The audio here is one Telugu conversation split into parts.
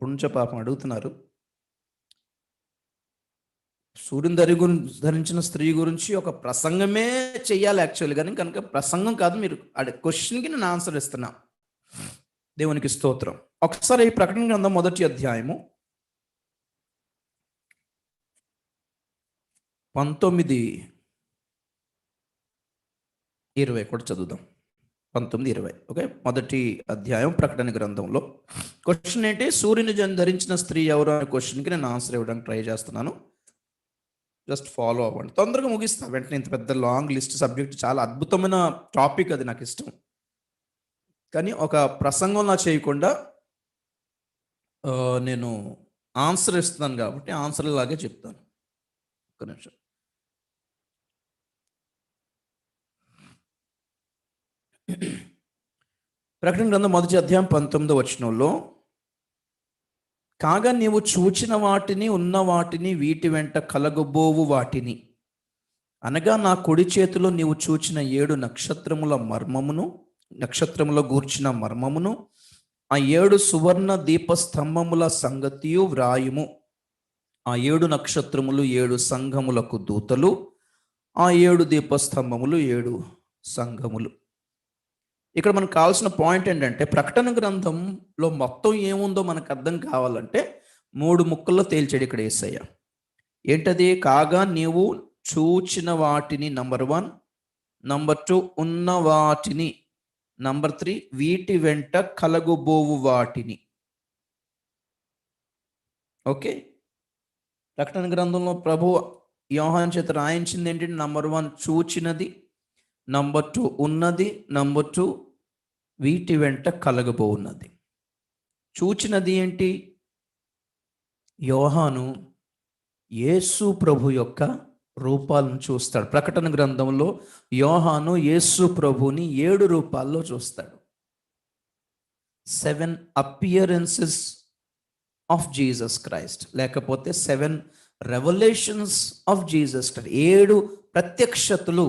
ఎప్పటి నుంచో పాపం అడుగుతున్నారు. సూర్యుని ధరించిన స్త్రీ గురించి ఒక ప్రసంగమే చెయ్యాలి యాక్చువల్లీ, కానీ కనుక ప్రసంగం కాదు, మీరు క్వశ్చన్కి నేను ఆన్సర్ ఇస్తున్నా. దేవునికి స్తోత్రం. ఒకసారి ఈ ప్రకటన గ్రంథం 1వ అధ్యాయము 19-20 కూడా చదువుదాం. 19-20. ఓకే, 1వ అధ్యాయం ప్రకటన గ్రంథంలో క్వశ్చన్ ఏంటి? సూర్యుని ధరించిన స్త్రీ ఎవరు అనే క్వశ్చన్కి నేను ఆన్సర్ ఇవ్వడానికి ట్రై చేస్తున్నాను. జస్ట్ ఫాలో అవ్వండి, తొందరగా ముగిస్తా వెంటనే. ఇంత పెద్ద లాంగ్ లిస్ట్ సబ్జెక్ట్, చాలా అద్భుతమైన టాపిక్, అది నాకు ఇష్టం. కానీ ఒక ప్రసంగంలా చేయకుండా నేను ఆన్సర్ ఇస్తున్నాను కాబట్టి ఆన్సర్ లాగే చెప్తాను. ఒక నిమిషం. ప్రకటన గ్రంథం 1వ అధ్యాయం 19వ వచనంలో, కాగా నీవు చూచిన వాటిని, ఉన్న వాటిని, వీటి వెంట కలగబోవు వాటిని, అనగా నా కుడి చేతిలో నీవు చూచిన 7 నక్షత్రముల గూర్చిన మర్మమును, ఆ 7 సువర్ణ దీపస్తంభముల సంగతియు వ్రాయుము. ఆ 7 నక్షత్రములు 7 సంఘములకు దూతలు, ఆ 7 దీపస్తంభములు 7 సంఘములు. ఇక్కడ మనకు కావాల్సిన పాయింట్ ఏంటంటే, ప్రకటన గ్రంథంలో మొత్తం ఏముందో మనకు అర్థం కావాలంటే 3 ముక్కల్లో తేల్చాడు ఇక్కడ యేసయ్య. ఏంటది? కాగా నీవు చూచిన వాటిని నంబర్ 1, నంబర్ 2 ఉన్న వాటిని, నంబర్ 3 వీటి వెంట కలగబోవు వాటిని. ఓకే, ప్రకటన గ్రంథంలో ప్రభు యోహాను చేత రాయించింది ఏంటంటే, నంబర్ 1 చూచినది, నంబర్ 2 ఉన్నది, నంబర్ 2 వీటి వెంట కలగబోన్నది. చూచినది ఏంటి? యోహాను యేసు ప్రభు యొక్క రూపాలను చూస్తాడు. ప్రకటన గ్రంథంలో యోహాను యేసు ప్రభుని 7 రూపాల్లో చూస్తాడు. 7 అపియరెన్సెస్ ఆఫ్ జీసస్ క్రైస్ట్, లేకపోతే 7 రెవల్యూషన్స్ ఆఫ్ జీసస్ క్రైస్ట్. 7 ప్రత్యక్షతలు,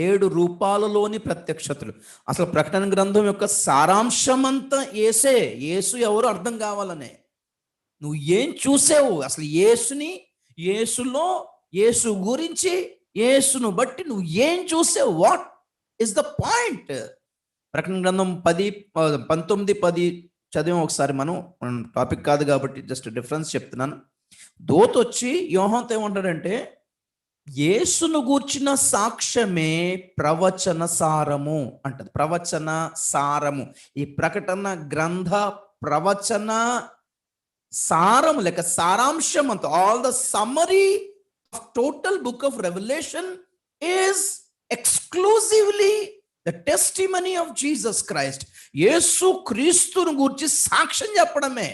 7 రూపాలలోని ప్రత్యక్షతలు. అసలు ప్రకటన గ్రంథం యొక్క సారాంశం అంతా యేసే. యేసు ఎవరు అర్థం కావాలనే. నువ్వు ఏం చూసావు? అసలు యేసుని, యేసులో, యేసు గురించి, యేసును బట్టి నువ్వు ఏం చూసావు? What is the point? ప్రకటన గ్రంథం 19-10 చదివాం ఒకసారి. మనం టాపిక్ కాదు కాబట్టి జస్ట్ డిఫరెన్స్ చెప్తున్నాను. దూత వచ్చి యోహానుతో ఏమంటాడంటే, యేసును గూర్చిన సాక్ష్యమే ప్రవచన సారము అంటది. ప్రవచన సారము, ఈ ప్రకటన గ్రంథ ప్రవచన సారము లేక సారాంశం అంత, all the summary of total book of Revelation is exclusively the testimony of Jesus Christ. యేసు క్రీస్తును గురించి సాక్ష్యం చెప్పడమే.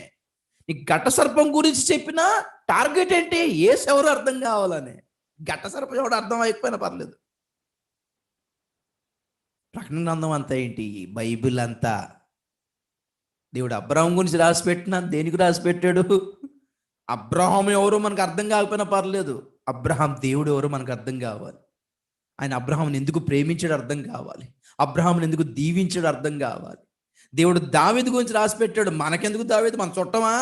ఈ ఘట సర్పం గురించి చెప్పిన టార్గెట్ ఏంటి? యేసు ఎవరు అర్థం కావాలని. ఘట సర్పం ఎవడు అర్థం అయిపోయినా పర్లేదు. ప్రకటన గ్రంథం అంతా ఏంటి? బైబిల్ అంతా దేవుడు అబ్రహాం గురించి రాసిపెట్టినా దేనికి రాసిపెట్టాడు? అబ్రహాం ఎవరో మనకు అర్థం కాకపోయినా పర్లేదు, అబ్రహాం దేవుడు ఎవరో మనకు అర్థం కావాలి. ఆయన అబ్రహాంని ఎందుకు ప్రేమించాడు అర్థం కావాలి. అబ్రహాంని ఎందుకు దీవించాడు అర్థం కావాలి. దేవుడు దావీదు గురించి రాసిపెట్టాడు. మనకెందుకు దావీదు? మన చుట్టమా?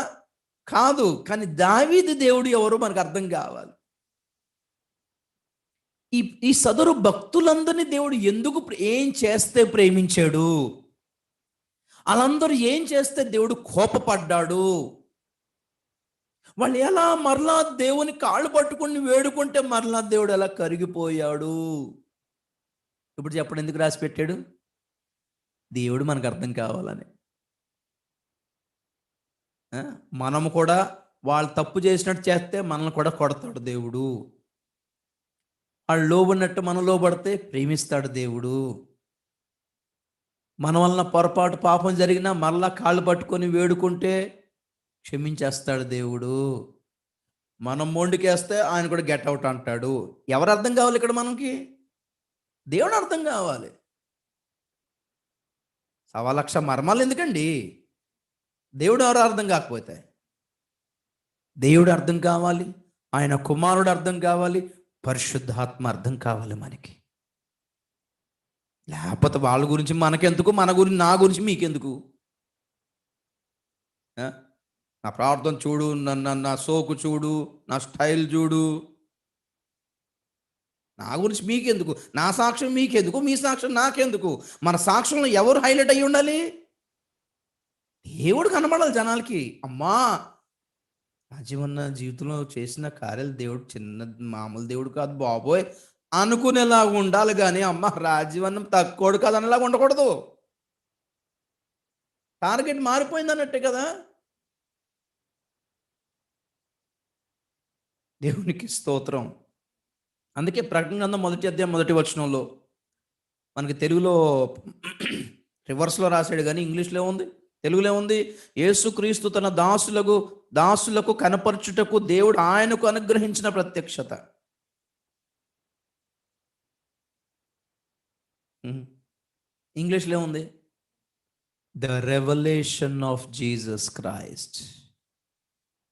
కాదు. కానీ దావీదు దేవుడు ఎవరో మనకు అర్థం కావాలి. ఈ సదరు భక్తులందరినీ దేవుడు ఎందుకు, ఏం చేస్తే ప్రేమించాడు? వాళ్ళందరూ ఏం చేస్తే దేవుడు కోపపడ్డాడు? వాళ్ళు ఎలా మరలా దేవుని కాళ్ళు పట్టుకుని వేడుకుంటే మరలా దేవుడు ఎలా కరిగిపోయాడు? ఇప్పుడు చెప్పండి, ఎందుకు రాసి పెట్టాడు? దేవుడు మనకు అర్థం కావాలని. మనము కూడా వాళ్ళు తప్పు చేసినట్టు చేస్తే మనల్ని కూడా కొడతాడు దేవుడు. వాళ్ళు లోబడినట్టు మనం లోబడితే ప్రేమిస్తాడు దేవుడు. మన వలన పొరపాటు పాపం జరిగినా మరలా కాళ్ళు పట్టుకొని వేడుకుంటే క్షమించేస్తాడు దేవుడు. మనం మొండికేస్తే ఆయన కూడా గెట్ అవుట్ అంటాడు. ఎవరు అర్థం కావాలి ఇక్కడ మనకి? దేవుడు అర్థం కావాలి. 1,00,000 మర్మాలు ఎందుకండి? దేవుడు ఎవరు అర్థం కాకపోతే? దేవుడు అర్థం కావాలి, ఆయన కుమారుడు అర్థం కావాలి, పరిశుద్ధాత్మ అర్థం కావాలి మనకి. లేకపోతే వాళ్ళ గురించి మనకెందుకు, మన గురించి, నా గురించి మీకెందుకు? నా ప్రార్థన చూడు, నా సోకు చూడు, నా స్టైల్ చూడు. నా గురించి మీకెందుకు, నా సాక్ష్యం మీకెందుకు, మీ సాక్ష్యం నాకెందుకు? మన సాక్ష్యంలో ఎవరు హైలైట్ అయ్యి ఉండాలి? దేవుడు కనబడాలి జనాలకి. అమ్మా, రాజీవన్న జీవితంలో చేసిన కార్యాలు దేవుడు చిన్న మామూలు దేవుడు కాదు బాబోయ్ అనుకునేలాగా ఉండాలి. కానీ అమ్మ, రాజీవన్నం తక్కువడు కాదు అనేలాగా ఉండకూడదు. టార్గెట్ మారిపోయింది అన్నట్టే కదా. దేవునికి స్తోత్రం. అందుకే ప్రకటన గ్రంథం 1 అధ్యాయం 1 వచనంలో మనకి తెలుగులో రివర్స్లో రాశాడు, కానీ ఇంగ్లీష్లో ఉంది, తెలుగులో ఉంది. యేసుక్రీస్తు తన దాసులకు కనపరచుటకు దేవుడు ఆయనకు అనుగ్రహించిన ప్రత్యక్షత. ఇంగ్లీష్లో ఉంది, the revolution of Jesus Christ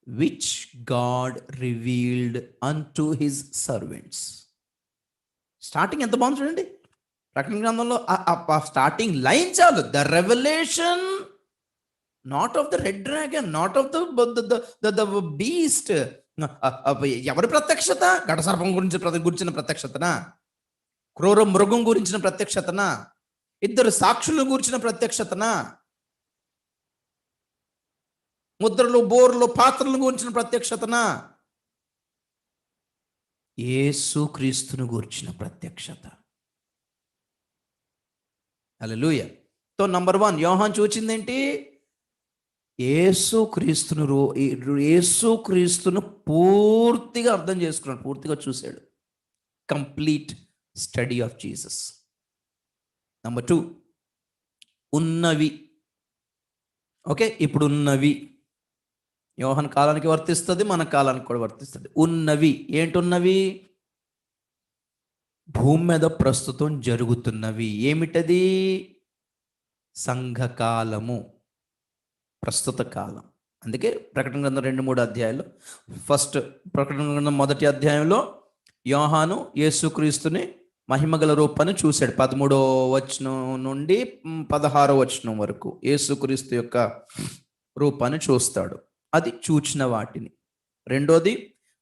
which God revealed unto his servants. Starting ఎంత బాగుంది చూడండి ప్రకటన గ్రంథంలో. స్టార్టింగ్ లైన్ చాలు, the revolution not of the red dragon, not of the beast. ఎవరి ప్రత్యక్షత? ఘటసర్పం గురించిన ప్రత్యక్షతనా? క్రూర మృగం గురించిన ప్రత్యక్షతనా? ఇద్దరు సాక్షులను గురించిన ప్రత్యక్షతనా? ముద్రలు, బోర్లు, పాత్రలను గురించిన ప్రత్యక్షతనా? యేసుక్రీస్తును గురించిన ప్రత్యక్షత. హల్లెలూయా. సో నంబర్ 1 యోహాన్ చూచిందేంటి? యేసుక్రీస్తును పూర్తిగా అర్థం చేసుకున్నాడు, పూర్తిగా చూశాడు. Complete study of Jesus. Number 2 ఉన్నవి. ఓకే, ఇప్పుడు ఉన్నవి యోహాన్ కాలానికి వర్తిస్తుంది, మన కాలానికి కూడా వర్తిస్తుంది. ఉన్నవి ఏంటున్నవి? భూమి మీద ప్రస్తుతం జరుగుతున్నవి. ఏమిటది? సంఘకాలము, ప్రస్తుత కాలం. అందుకే ప్రకటన గ్రంథం 2-3 అధ్యాయాలు, ఫస్ట్ ప్రకటన గ్రంథం 1 అధ్యాయంలో యోహాను యేసుక్రీస్తుని మహిమగల రూపాన్ని చూశాడు. 13వ వచనం నుండి 16వ వచనం వరకు యేసుక్రీస్తు యొక్క రూపాన్ని చూస్తాడు. అది చూచిన వాటిని. రెండోది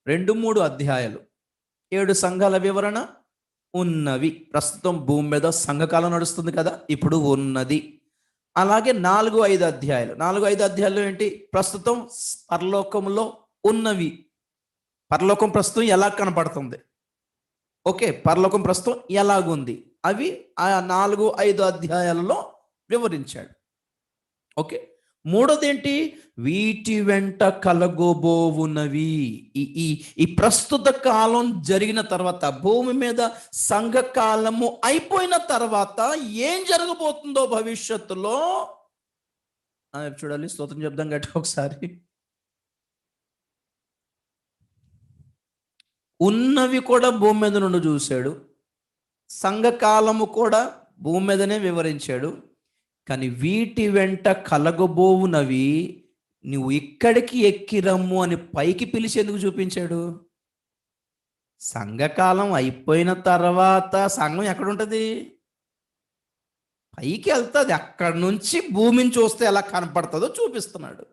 2-3 అధ్యాయాలు 7 సంఘాల వివరణ. ఉన్నవి, ప్రస్తుతం భూమి మీద సంఘకాలం నడుస్తుంది కదా, ఇప్పుడు ఉన్నది. అలాగే 4-5 అధ్యాయాలు. 4-5 అధ్యాయాలు ఏంటి? ప్రస్తుతం పరలోకంలో ఉన్నవి. పరలోకం ప్రస్తుతం ఎలా కనపడుతుంది? ఓకే, పరలోకం ప్రస్తుతం ఎలాగుంది? అవి ఆ 4-5 అధ్యాయాలలో వివరించాడు. ఓకే, మూడోది ఏంటి? వీటి వెంట కలగబోవునవి. ఈ ప్రస్తుత కాలం జరిగిన తర్వాత, భూమి మీద సంఘకాలము అయిపోయిన తర్వాత ఏం జరగబోతుందో భవిష్యత్తులో చూడాలి. స్తోత్రం చెప్దాం గట్టి ఒకసారి. ఉన్నవి కూడా భూమి మీద నుండి చూశాడు, సంఘకాలము కూడా భూమి మీదనే వివరించాడు. కానీ వీటి వెంట కలగబోవునవి నువ్వు ఇక్కడికి ఎక్కిరమ్ము అని పైకి పిలిచేందుకు చూపించాడు. సంఘకాలం అయిపోయిన తర్వాత సంఘం ఎక్కడుంటుంది? పైకి వెళ్తుంది. అక్కడి నుంచి భూమిని చూస్తే ఎలా కనపడుతుందో చూపిస్తున్నాడు.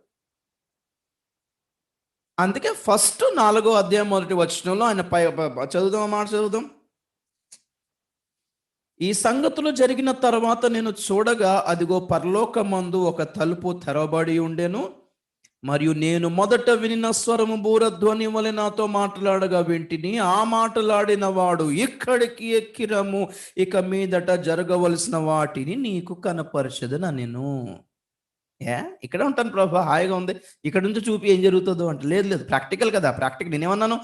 అందుకే ఫస్ట్ 4వ అధ్యాయం 1వ వచనంలో ఆయన చదువుదాం, మాట చదువుదాం. ఈ సంగతులు జరిగిన తర్వాత నేను చూడగా, అదిగో పరలోకమందు ఒక తలుపు తెరవబడి ఉండెను. మరియు నేను మొదట వినిన స్వరము బూరధ్వని వలె నాతో మాట్లాడగా వింటిని. ఆ మాట్లాడిన వాడు, ఇక్కడికి ఎక్కిరము, ఇక మీదట జరగవలసిన వాటిని నీకు కనపరచదన. నేను ఇక్కడ ఉంటాను ప్రభా, హాయిగా ఉంది, ఇక్కడ నుంచి చూపి ఏం జరుగుతుందో అంటే, లేదు ప్రాక్టికల్ కదా. ప్రాక్టికల్ నేనేమన్నాను?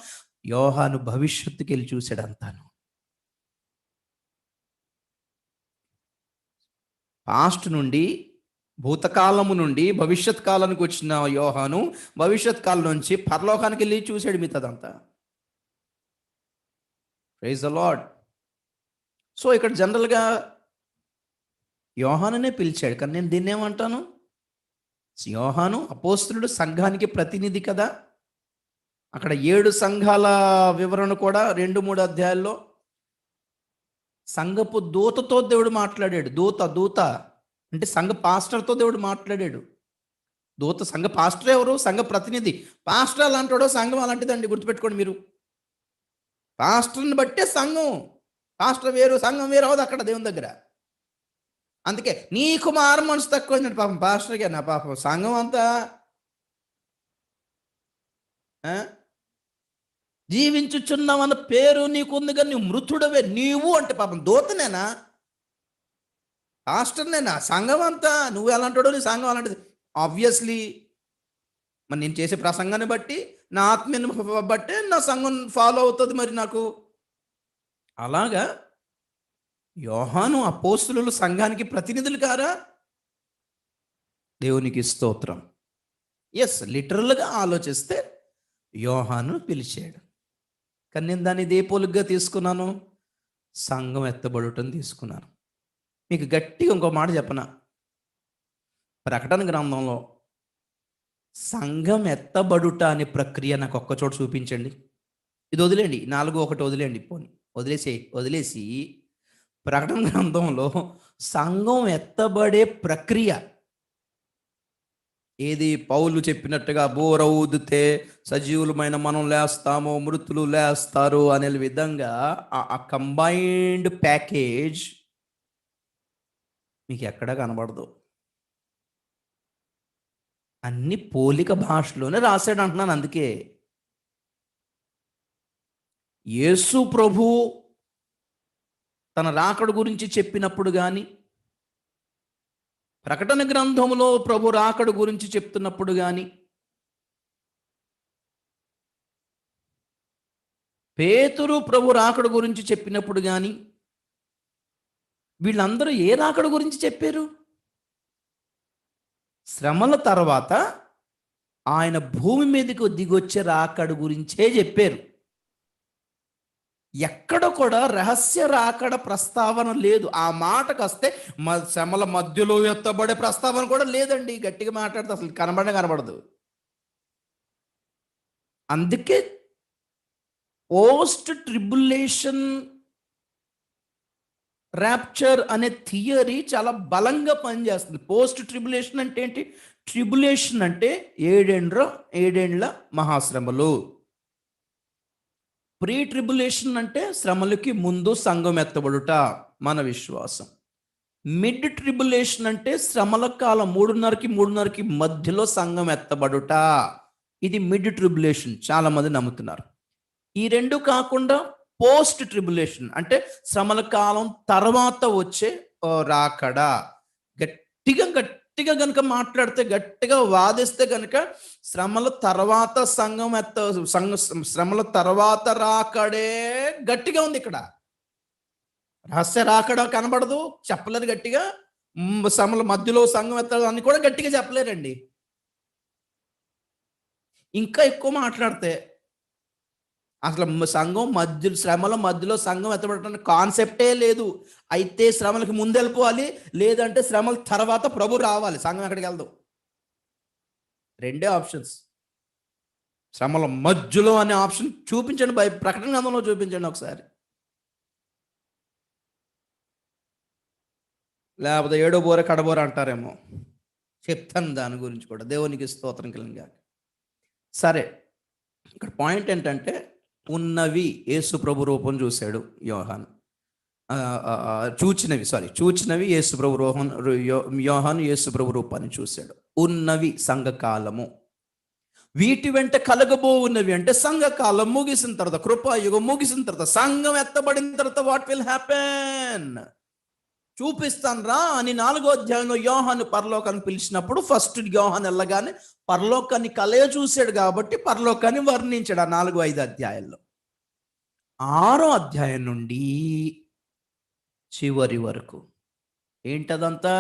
యోహాను భవిష్యత్తుకి వెళ్ళి చూశాడు అంతాను. పాస్ట్ నుండి, భూతకాలము నుండి భవిష్యత్ కాలానికి వచ్చిన యోహాను భవిష్యత్ కాలం నుంచి పరలోకానికి వెళ్ళి చూశాడు మిగతాదంతా. Praise the lord. సో ఇక్కడ జనరల్గా యోహానునే పిలిచాడు, కానీ నేను దీన్ని ఏమంటాను? యోహాను అపోస్తలుడు, సంఘానికి ప్రతినిధి కదా. అక్కడ 7 సంఘాల వివరణ కూడా 2-3 అధ్యాయాల్లో సంఘపు దూతతో దేవుడు మాట్లాడాడు. దూత అంటే సంఘ పాస్టర్తో దేవుడు మాట్లాడాడు. దూత సంఘ పాస్టర్ ఎవరు? సంఘ ప్రతినిధి. పాస్టర్ అలాంటోడో, సంఘం అలాంటిదండి, గుర్తుపెట్టుకోండి మీరు. పాస్టర్ని బట్టే సంఘం. పాస్టర్ వేరు, సంఘం వేరు అవదు అక్కడ దేవుని దగ్గర. అందుకే నీకు మారు మనసు తక్కువైందండి పాపం పాస్టర్గా, నా పాపం సంఘం అంతా జీవించుచున్నావన్న పేరు నీకుంది, కానీ నువ్వు మృతుడవే. నీవు అంటే పాపం దూతనేనా, పాస్టర్నేనా? సంఘం అంతా నువ్వు ఎలాంటాడో నీ సంఘం అలాంటిది. ఆబ్వియస్లీ మరి నేను చేసే ప్రసంగాన్ని బట్టి, నా ఆత్మీయను బట్టే నా సంఘం ఫాలో అవుతుంది మరి నాకు. అలాగా యోహాను అపోస్తులు సంఘానికి ప్రతినిధులు కారా? దేవునికి స్తోత్రం. ఎస్, లిటరల్గా ఆలోచిస్తే యోహాను పిలిచాడు, కానీ నేను దాన్ని ఇదే పోలుగ్గా తీసుకున్నాను, సంఘం ఎత్తబడుటని తీసుకున్నాను. మీకు గట్టిగా ఇంకో మాట చెప్పనా, ప్రకటన గ్రంథంలో సంఘం ఎత్తబడుట అనే ప్రక్రియ నాకు ఒక్కచోట చూపించండి. ఇది వదిలేండి, 4:1 వదిలేండి, పోనీ వదిలేసి ప్రకటన గ్రంథంలో సంఘం ఎత్తబడే ప్రక్రియ ఏది? పౌలు చెప్పినట్టుగా బోర ఊదితే సజీవులమైన మనం లేస్తాము, మృతులు లేస్తారు అనే విధంగా ఆ కంబైన్డ్ ప్యాకేజ్ మీకు ఎక్కడా కనబడదు. అన్ని పోలిక భాషలోనే రాశాడు అంటున్నాను. అందుకే యేసు ప్రభు తన రాకడ గురించి చెప్పినప్పుడు కానీ, ప్రకటన గ్రంథంలో ప్రభు రాకడ గురించి చెప్తున్నప్పుడు కానీ, పేతురు ప్రభు రాకడ గురించి చెప్పినప్పుడు కానీ, వీళ్ళందరూ ఏ రాకడ గురించి చెప్పారు? శ్రమల తర్వాత ఆయన భూమి మీదకు దిగొచ్చే రాకడ గురించే చెప్పారు. ఎక్కడ కూడా రహస్య రాకడ ప్రస్తావన లేదు. ఆ మాటకు వస్తే శ్రమల మధ్యలో ఎత్తబడే ప్రస్తావన కూడా లేదండి. గట్టిగా మాట్లాడితే అసలు కనబడదు. అందుకే పోస్ట్ ట్రిబులేషన్ ర్యాప్చర్ అనే థియరీ చాలా బలంగా పనిచేస్తుంది. పోస్ట్ ట్రిబులేషన్ అంటే ఏంటి? ట్రిబులేషన్ అంటే ఏడేండ్ల మహాశ్రమలు. ప్రీ ట్రిబులేషన్ అంటే శ్రమలకి ముందు సంఘం ఎత్తబడుట, మన విశ్వాసం. మిడ్ ట్రిబులేషన్ అంటే శ్రమల కాలం 3:30కి మధ్యలో సంఘం ఎత్తబడుట, ఇది మిడ్ ట్రిబులేషన్, చాలా మంది నమ్ముతున్నారు. ఈ రెండు కాకుండా పోస్ట్ ట్రిబులేషన్ అంటే శ్రమల కాలం తర్వాత వచ్చే రాకడ. గట్టిగా కనుక మాట్లాడితే, గట్టిగా వాదిస్తే కనుక శ్రమల తర్వాత శ్రమల తర్వాత రాకడే గట్టిగా ఉంది. ఇక్కడ రహస్య రాకడ కనబడదు, చెప్పలేరు గట్టిగా. శ్రమల మధ్యలో సంఘం ఎత్తడం అని కూడా గట్టిగా చెప్పలేరండి. ఇంకా ఎక్కువ మాట్లాడితే అసలు శ్రమల మధ్యలో సంఘం ఎత్తబడటానికి కాన్సెప్టే లేదు. అయితే శ్రమలకు ముందు వెళ్ళిపోవాలి, లేదంటే శ్రమల తర్వాత ప్రభు రావాలి, సంఘం ఎక్కడికి వెళ్దాం. రెండే ఆప్షన్స్. శ్రమల మధ్యలో అనే ఆప్షన్ చూపించండి, ప్రకటన గ్రంథంలో చూపించండి ఒకసారి. లేకపోతే ఏడో బోర కడబోర అంటారేమో, చెప్తాను దాని గురించి కూడా. దేవునికి స్తోత్రం కలిగాక. సరే, ఇక్కడ పాయింట్ ఏంటంటే, ఉన్నవి యేసు ప్రభు రూపం చూశాడు యోహాను. చూచినవి యేసు ప్రభు యోహాను యేసు ప్రభు రూపాన్ని చూశాడు. ఉన్నవి సంఘకాలము, వీటి వెంట కలగబోవున్నవి అంటే సంఘకాలం ముగిసిన తర్వాత, కృపాయుగం ముగిసిన తర్వాత, సంఘం ఎత్తబడిన తర్వాత వాట్ విల్ హ్యాపెన్ చూపిస్తాను రా అని 4వ అధ్యాయంలో యోహాను పరలోకాన్ని పిలిచినప్పుడు, ఫస్ట్ యోహాను వెళ్ళగానే పరలోకాన్ని కలయ చూశాడు కాబట్టి పరలోకాన్ని వర్ణించాడు ఆ 4-5 అధ్యాయాల్లో. 6వ అధ్యాయం నుండి చివరి వరకు ఏంటదంతా?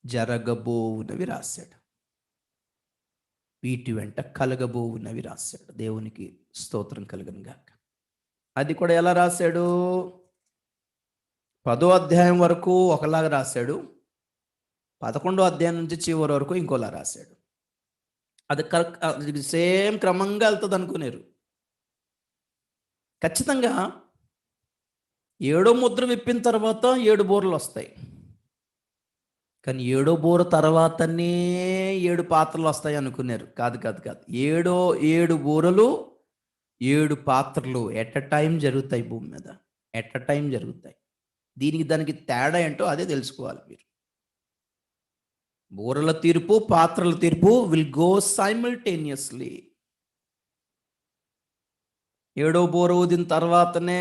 జరగబోవునవి రాశాడు, వీటి వెంట కలగబోవునవి రాశాడు. దేవునికి స్తోత్రం కలుగును గాక. అది కూడా ఎలా రాశాడు? 10వ అధ్యాయం వరకు ఒకలాగా రాశాడు, 11వ అధ్యాయం నుంచి చివరి వరకు ఇంకోలా రాశాడు. అది సేమ్ క్రమంగా వెళ్తుంది అనుకునేరు. ఖచ్చితంగా 7వ ముద్ర విప్పిన తర్వాత 7 బోర్లు వస్తాయి, కానీ ఏడో బోర తర్వాతనే 7 పాత్రలు వస్తాయి అనుకున్నారు. కాదు కాదు కాదు, 7 బూరలు 7 పాత్రలు ఎట్ అ టైం జరుగుతాయి భూమి మీద. ఎట్ అ టైం జరుగుతాయి. దానికి తేడా ఏంటో అదే తెలుసుకోవాలి మీరు. బూరల తీర్పు, పాత్రల తీర్పు విల్ గో సైమల్టేనియస్లీ. 7వ బూర ఊదిన తర్వాతనే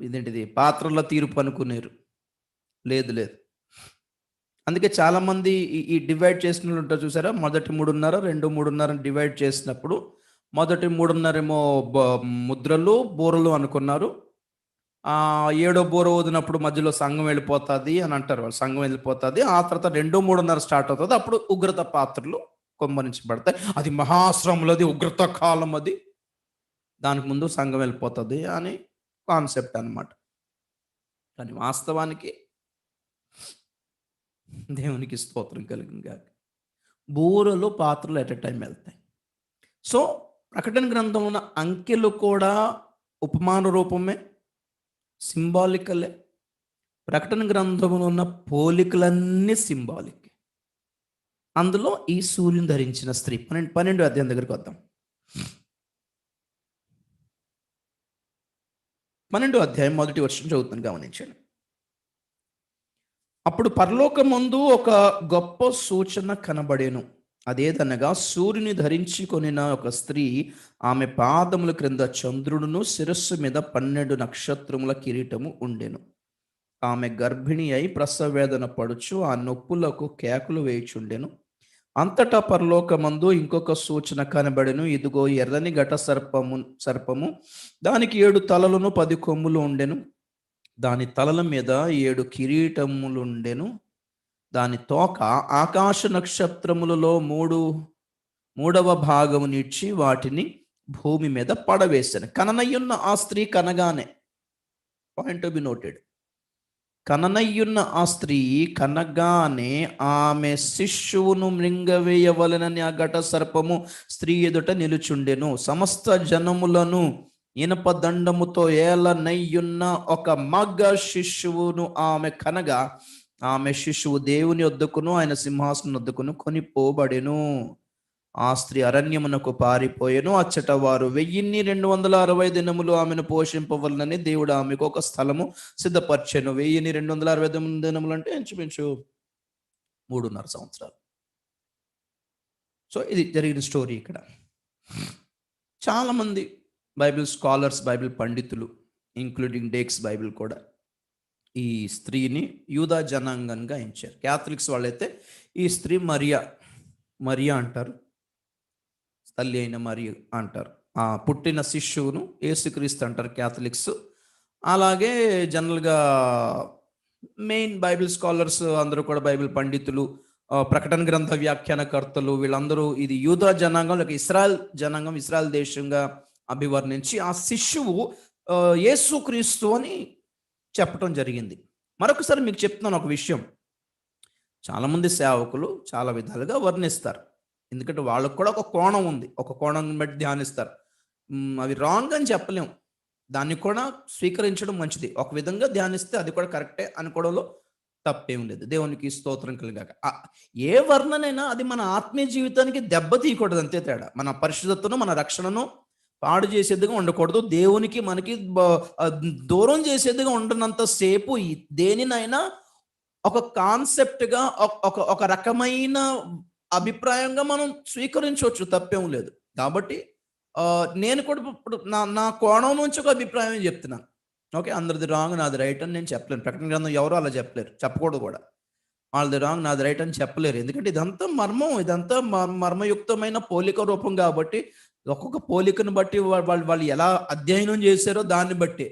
ఇదేంటిది పాత్రల తీర్పు అనుకున్నారు. లేదు లేదు. అందుకే చాలామంది ఈ డివైడ్ చేసిన వాళ్ళు ఉంటారు చూసారా, మొదటి 3:30, 2:30 డివైడ్ చేసినప్పుడు మొదటి 3:30 ఏమో ముద్రలు బూరలు అనుకున్నారు. 7వ బూర ఊదినప్పుడు మధ్యలో సంఘం వెళ్ళిపోతుంది అని అంటారు వాళ్ళు. సంఘం వెళ్ళిపోతుంది, ఆ తర్వాత 2:30 స్టార్ట్ అవుతుంది. అప్పుడు ఉగ్రత పాత్రలు కొమ్మరించబడతాయి. అది మహాశ్రమలది, ఉగ్రత కాలం అది. దానికి ముందు సంఘం వెళ్ళిపోతుంది అని కాన్సెప్ట్ అన్నమాట. కానీ వాస్తవానికి దేవునికి స్తోత్రం కలిగిన గాక, బూరలు పాత్రలు ఎట్ ఎ టైం వెళ్తాయి. సో ప్రకటన గ్రంథం ఉన్న అంకెలు కూడా ఉపమాన రూపమే, సింబాలికలే. ప్రకటన గ్రంథంలో ఉన్న పోలికలన్నీ సింబాలిక్. అందులో ఈ సూర్యుని ధరించిన స్త్రీ 12వ అధ్యాయం దగ్గరికి వద్దాం. 12వ అధ్యాయం మొదటి వచనం చదువుతాను, గమనించండి. అప్పుడు పరలోకమందు ఒక గొప్ప సూచన కనబడేను. అదేదనగా సూర్యుని ధరించి కొనిన ఒక స్త్రీ, ఆమె పాదముల క్రింద చంద్రుడును, శిరస్సు మీద 12 నక్షత్రముల కిరీటము ఉండెను. ఆమె గర్భిణి అయి ప్రసవేదన పడుచు ఆ నొప్పులకు కేకలు వేయుచుండెను. అంతటా పరలోకమందు ఇంకొక సూచన కనబడెను. ఇదిగో ఎర్రని ఘట సర్పము, దానికి 7 తలలను 10 కొమ్ములు ఉండెను. దాని తలల మీద 7 కిరీటములుండెను. దాని తోక ఆకాశ నక్షత్రములలో మూడవ భాగమునిచ్చి వాటిని భూమి మీద పడవేశాను. కననయ్యున్న ఆ స్త్రీ కనగానే, పాయింట్ టు బి నోటెడ్, కననయ్యున్న ఆ స్త్రీ కనగానే ఆమె శిశువును మృంగవేయవలెనని ఆ ఘట సర్పము స్త్రీ ఎదుట నిలుచుండెను. సమస్త జనములను ఇనప దండముతో ఏలనయ్యున్న ఒక మగ శిశువును ఆమె కనగా, ఆమె శిశువు దేవుని వద్దకును ఆయన సింహాసనం వద్దకును కొనిపోబడెను. ఆ స్త్రీ అరణ్యమునకు పారిపోయెను. అచ్చట వారు 1260 దినములు ఆమెను పోషింపవలనని దేవుడు ఆమెకు ఒక స్థలము సిద్ధపరచెను. 1260 దినములు అంటే ఇంచుమించు 3.5 సంవత్సరాలు. సో ఇది జరిగిన స్టోరీ. ఇక్కడ చాలామంది బైబిల్ స్కాలర్స్, బైబిల్ పండితులు, ఇంక్లూడింగ్ డేక్స్ బైబిల్ కూడా ఈ స్త్రీని యూదా జనాంగంగా ఎంచారు. క్యాథలిక్స్ వాళ్ళైతే ఈ స్త్రీ మరియా అంటారు, తల్లి అయిన మరియ అంటారు. ఆ పుట్టిన శిశువును యేసుక్రీస్తు అంటారు క్యాథలిక్స్. అలాగే జనరల్గా మెయిన్ బైబిల్ స్కాలర్స్ అందరూ కూడా, బైబిల్ పండితులు, ప్రకటన గ్రంథ వ్యాఖ్యానకర్తలు, వీళ్ళందరూ ఇది యూదా జనాంగం లేక ఇస్రాయల్ జనాంగం, ఇస్రాయల్ దేశంగా అభివర్ణించి ఆ శిశువు యేసుక్రీస్తు అని చెప్పటం జరిగింది. మరొకసారి మీకు చెప్తున్నాను ఒక విషయం. చాలామంది సేవకులు చాలా విధాలుగా వర్ణిస్తారు, ఎందుకంటే వాళ్ళకు కూడా ఒక కోణం ఉంది, ఒక కోణం బట్టి ధ్యానిస్తారు. అవి రాంగ్ అని చెప్పలేం, దాన్ని కూడా స్వీకరించడం మంచిది. ఒక విధంగా ధ్యానిస్తే అది కూడా కరెక్టే అనుకోవడంలో తప్పేం లేదు. దేవునికి స్తోత్రం కలిగాక. ఏ వర్ణనైనా అది మన ఆత్మీయ జీవితానికి దెబ్బ తీయకూడదు, అంతే తేడా. మన పరిశుద్ధతను, మన రక్షణను పాడు చేసేదిగా ఉండకూడదు. దేవునికి మనకి దూరం చేసేదిగా ఉండనంత సేపు దేనినైనా ఒక కాన్సెప్ట్గా, ఒక రకమైన అభిప్రాయంగా మనం స్వీకరించవచ్చు, తప్పేం లేదు. కాబట్టి నేను కూడా ఇప్పుడు నా కోణం నుంచి ఒక అభిప్రాయం చెప్తున్నాను. ఓకే, అందరిది రాంగ్, నాది రైట్ అని నేను చెప్పలేను. ప్రకటన గ్రంథం ఎవరో అలా చెప్పలేరు, చెప్పకూడదు కూడా. వాళ్ళది రాంగ్, నాది రైట్ అని చెప్పలేరు. ఎందుకంటే ఇదంతా మర్మం, ఇదంతా మర్మయుక్తమైన పోలిక రూపం. కాబట్టి ఒక్కొక్క పోలికను బట్టి వాళ్ళు ఎలా అధ్యయనం చేశారో దాన్ని బట్టి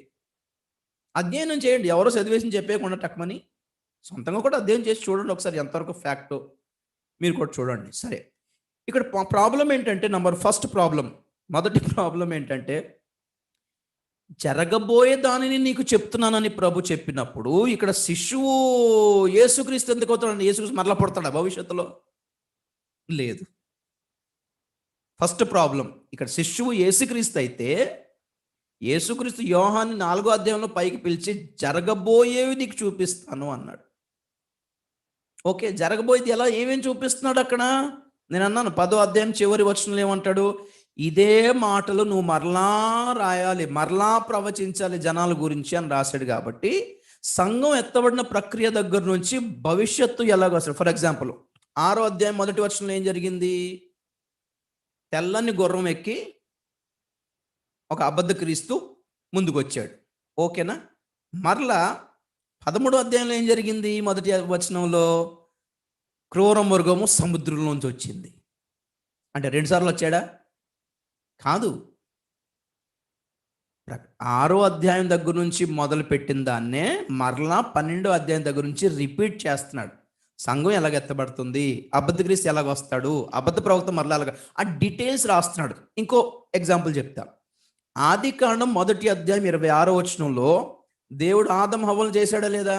అధ్యయనం చేయండి. ఎవరో చదివేసి చెప్పేయకుండా టక్మని సొంతంగా కూడా అధ్యయనం చేసి చూడండి ఒకసారి, ఎంతవరకు ఫ్యాక్టో మీరు కూడా చూడండి. సరే, ఇక్కడ ప్రాబ్లం ఏంటంటే, ఫస్ట్ ప్రాబ్లం, మొదటి ప్రాబ్లం ఏంటంటే, జరగబోయే దానిని నీకు చెప్తున్నానని ప్రభు చెప్పినప్పుడు ఇక్కడ శిశువు యేసుక్రీస్తు ఎందుకు అవుతాడు? యేసుక్రీస్తు మరలా పుడతాడా భవిష్యత్తులో? లేదు. ఫస్ట్ ప్రాబ్లం ఇక్కడ శిశువు యేసుక్రీస్తు అయితే యేసుక్రీస్తు యోహాన్ని 4వ అధ్యాయంలో పైకి పిలిచి జరగబోయేవి నీకు చూపిస్తాను అన్నాడు. ఓకే, జరగబోయేది ఎలా, ఏమేమి చూపిస్తున్నాడు అక్కడ? నేను అన్నాను 10వ అధ్యాయం చివరి వచనంలో ఏమంటాడు? ఇదే మాటలు నువ్వు మరలా రాయాలి, మరలా ప్రవచించాలి జనాల గురించి అని రాశాడు. కాబట్టి సంఘం ఎత్తబడిన ప్రక్రియ దగ్గర నుంచి భవిష్యత్తు ఎలాగో వస్తుంది. ఫర్ ఎగ్జాంపుల్ 6వ అధ్యాయం 1వ వచనంలో ఏం జరిగింది? తెల్లని గుర్రం ఎక్కి ఒక అబద్ధ క్రీస్తు ముందుకు వచ్చాడు. ఓకేనా? మరలా 13వ అధ్యాయంలో ఏం జరిగింది? 1వ వచనంలో క్రూర మృగము సముద్రంలోంచి వచ్చింది. అంటే 2 సార్లు వచ్చాడా? కాదు. 6వ అధ్యాయం దగ్గర నుంచి మొదలు పెట్టిన దాన్నే మరలా 12వ అధ్యాయం దగ్గర నుంచి రిపీట్ చేస్తున్నాడు. సంఘం ఎలాగ ఎత్తబడుతుంది, అబద్ధ క్రీస్తు ఎలాగ వస్తాడు, అబద్ధ ప్రవక్త మరలా ఎలాగ, ఆ డీటెయిల్స్ రాస్తున్నాడు. ఇంకో ఎగ్జాంపుల్ చెప్తా. ఆదికాండం 1వ అధ్యాయం 26వ వచనంలో దేవుడు ఆదం హవ్వలు చేశాడా లేదా?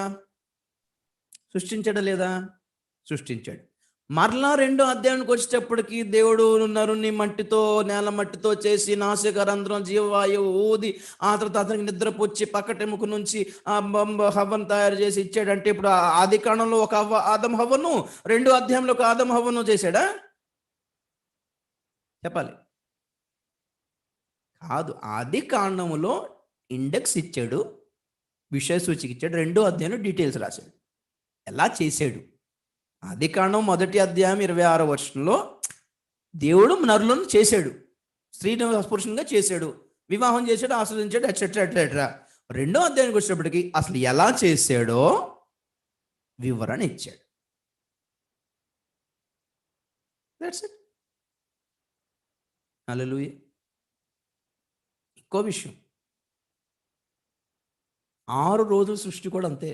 సృష్టించాడా లేదా? సృష్టించాడు. మరలా 2వ అధ్యాయానికి వచ్చేటప్పటికి దేవుడు నరుని మట్టితో, నేల మట్టితో చేసి నాసిక రంధ్రం జీవవాయువు ఊది ఆ తర్వాత అతనికి నిద్రపుచ్చి పక్కటెముక నుంచి హవ్వను తయారు చేసి ఇచ్చాడంటే ఇప్పుడు ఆది కాండంలో ఒక ఆదం హవ్వను, 2వ అధ్యాయంలో ఒక ఆదం హవ్వను చేశాడా? చెప్పాలి. కాదు. ఆది కాండములో ఇండెక్స్ ఇచ్చాడు, విషయ సూచిక ఇచ్చాడు, 2వ అధ్యాయంలో డీటెయిల్స్ రాశాడు ఎలా చేశాడు. ఆది కాండం 1వ అధ్యాయం 26వ వచనంలో దేవుడు నరులను చేశాడు, స్త్రీని పురుషునిగా చేశాడు, వివాహం చేశాడు, ఆస్వాదించాడు, ఎట్సెట్రా ఎట్సెట్రా. 2వ అధ్యాయానికి వచ్చేటప్పటికి అసలు ఎలా చేశాడో వివరణ ఇచ్చాడు. That's it. హల్లెలూయా. ఇంకో విషయం, 6 రోజుల సృష్టి కూడా అంతే.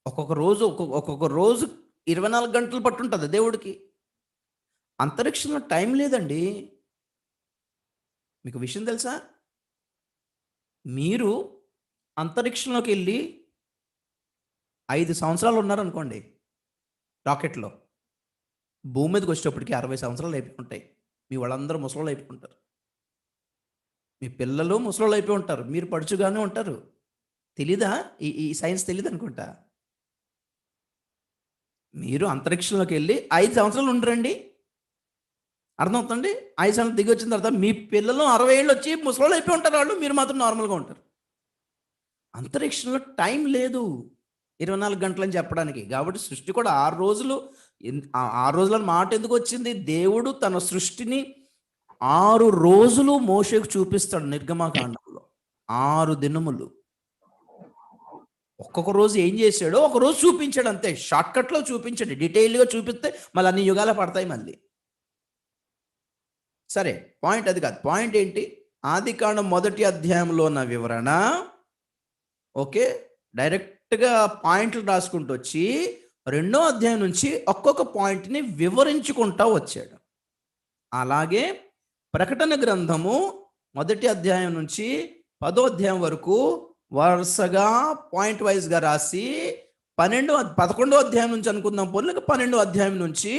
ఒక్కొక్క రోజు 24 గంటలు పట్టుంటుంది దేవుడికి. అంతరిక్షంలో టైం లేదండి. మీకు విషయం తెలుసా? మీరు అంతరిక్షంలోకి వెళ్ళి 5 సంవత్సరాలు ఉన్నారనుకోండి రాకెట్లో, భూమి మీదకి వచ్చేటప్పటికి 60 సంవత్సరాలు అయిపోయి ఉంటాయి. మీ వాళ్ళందరూ ముసలోళ్ళు అయిపోయి ఉంటారు, మీ పిల్లలు ముసలోళ్ళు అయిపోయి ఉంటారు, మీరు పడుచుగానే ఉంటారు. తెలీదా? ఈ సైన్స్ తెలియదు అనుకుంటా. మీరు అంతరిక్షంలోకి వెళ్ళి 5 సంవత్సరాలు ఉండరండి, అర్థమవుతుంది? 5 సంవత్సరాలు దిగి వచ్చిన తర్వాత మీ పిల్లలు 60 ఏళ్ళు వచ్చి ముసలోళ్ళు అయిపోయి ఉంటారు, వాళ్ళు, మీరు మాత్రం నార్మల్గా ఉంటారు. అంతరిక్షంలో టైం లేదు 24 గంటలని చెప్పడానికి. కాబట్టి సృష్టి కూడా 6 రోజులు. 6 రోజుల మాట ఎందుకు వచ్చింది? దేవుడు తన సృష్టిని 6 రోజులు మోషేకు చూపిస్తాడు నిర్గమాకాండంలో. 6 దినములు. ఒక్కొక్క రోజు ఏం చేశాడో ఒక రోజు చూపించాడు అంతే. షార్ట్కట్లో చూపించాడు, డీటెయిల్గా చూపిస్తే మళ్ళీ అన్ని యుగాలు పడతాయి మళ్ళీ. సరే, పాయింట్ అది కాదు. పాయింట్ ఏంటి? ఆది కాండం 1వ అధ్యాయంలో ఉన్న వివరణ, ఓకే, డైరెక్ట్గా పాయింట్లు రాసుకుంటూ వచ్చి 2వ అధ్యాయం నుంచి ఒక్కొక్క పాయింట్ని వివరించుకుంటూ వచ్చాడు. అలాగే ప్రకటన గ్రంథము 1వ అధ్యాయం నుంచి 10వ అధ్యాయం వరకు వరుసగా పాయింట్ వైజ్గా రాసి 11వ అధ్యాయం నుంచి అనుకుందాం పోనీ, లేక 12వ అధ్యాయం నుంచి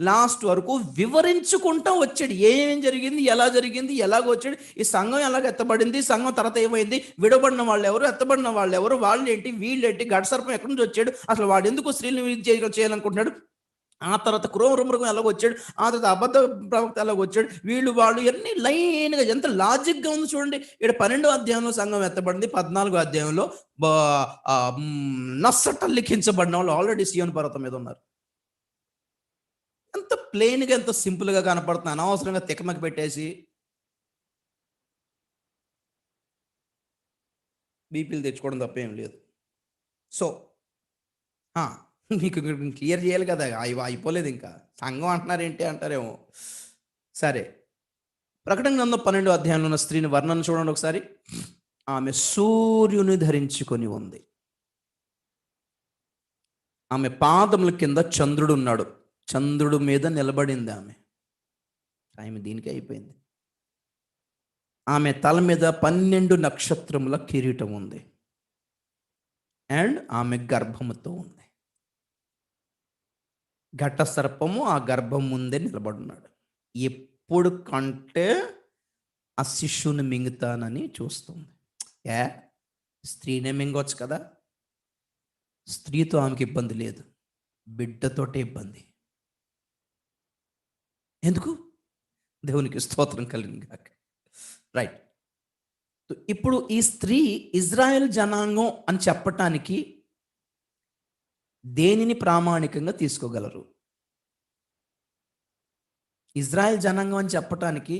లాస్ట్ వరకు వివరించుకుంటూ వచ్చాడు. ఏం జరిగింది, ఎలా జరిగింది, ఎలాగ వచ్చాడు, ఈ సంఘం ఎలాగ ఎత్తబడింది, సంఘం తర్వాత ఏమైంది, విడబడిన వాళ్ళు ఎవరు, ఎత్తబడిన వాళ్ళు ఎవరు, వాళ్ళు ఏంటి, వీళ్ళేంటి, ఘటసర్పం ఎక్కడి నుంచి వచ్చాడు, అసలు వాడు ఎందుకు స్త్రీని చేయాలనుకుంటున్నాడు, ఆ తర్వాత క్రూర మృగం ఎలాగ వచ్చాడు, ఆ తర్వాత అబద్ధ ప్రవక్త ఎలాగ వచ్చాడు, వీళ్ళు వాళ్ళు ఎన్ని లైన్గా ఎంత లాజిక్గా ఉంది చూడండి. ఇక్కడ 12వ అధ్యాయంలో సంఘం ఎత్తబడింది, 14వ అధ్యాయంలో నస్సట లిఖించబడిన వాళ్ళు ఆల్రెడీ సియోను పర్వతం మీద ఉన్నారు. ఎంత ప్లెయిన్గా, ఎంత సింపుల్గా కనపడుతుంది. అనవసరంగా తికమక పెట్టేసి బీపీలు తెచ్చుకోవడం తప్ప ఏం లేదు. సో మీకు క్లియర్ చేయాలి కదా, అయిపోలేదు ఇంకా, సంఘం అంటున్నారు ఏంటి అంటారేమో. సరే, ప్రకటన గ్రంథం 12వ అధ్యాయంలో ఉన్న స్త్రీని వర్ణన చూడండి ఒకసారి. ఆమె సూర్యుని ధరించుకొని ఉంది, ఆమె పాదముల కింద చంద్రుడు ఉన్నాడు, చంద్రుడు మీద నిలబడింది ఆమె. ఆమె దీనికి అయిపోయింది. ఆమె తల మీద 12 నక్షత్రముల కిరీటం ఉంది, అండ్ ఆమె గర్భముతో ఉంది. ఘట సర్పము ఆ గర్భం ముందే నిలబడున్నాడు. ఎప్పుడు కంటే ఆ శిష్యుని మింగుతానని చూస్తుంది. ఏ స్త్రీనే మింగవచ్చు కదా. స్త్రీతో ఆమెకి ఇబ్బంది లేదు, బిడ్డతోటే ఇబ్బంది. ఎందుకు? దేవునికి స్తోత్రం కలిగింది కాక. రైట్. ఇప్పుడు ఈ స్త్రీ ఇజ్రాయెల్ జనాంగం అని చెప్పటానికి దేనిని ప్రామాణికంగా తీసుకోగలరు? ఇజ్రాయెల్ జనాంగం అని చెప్పటానికి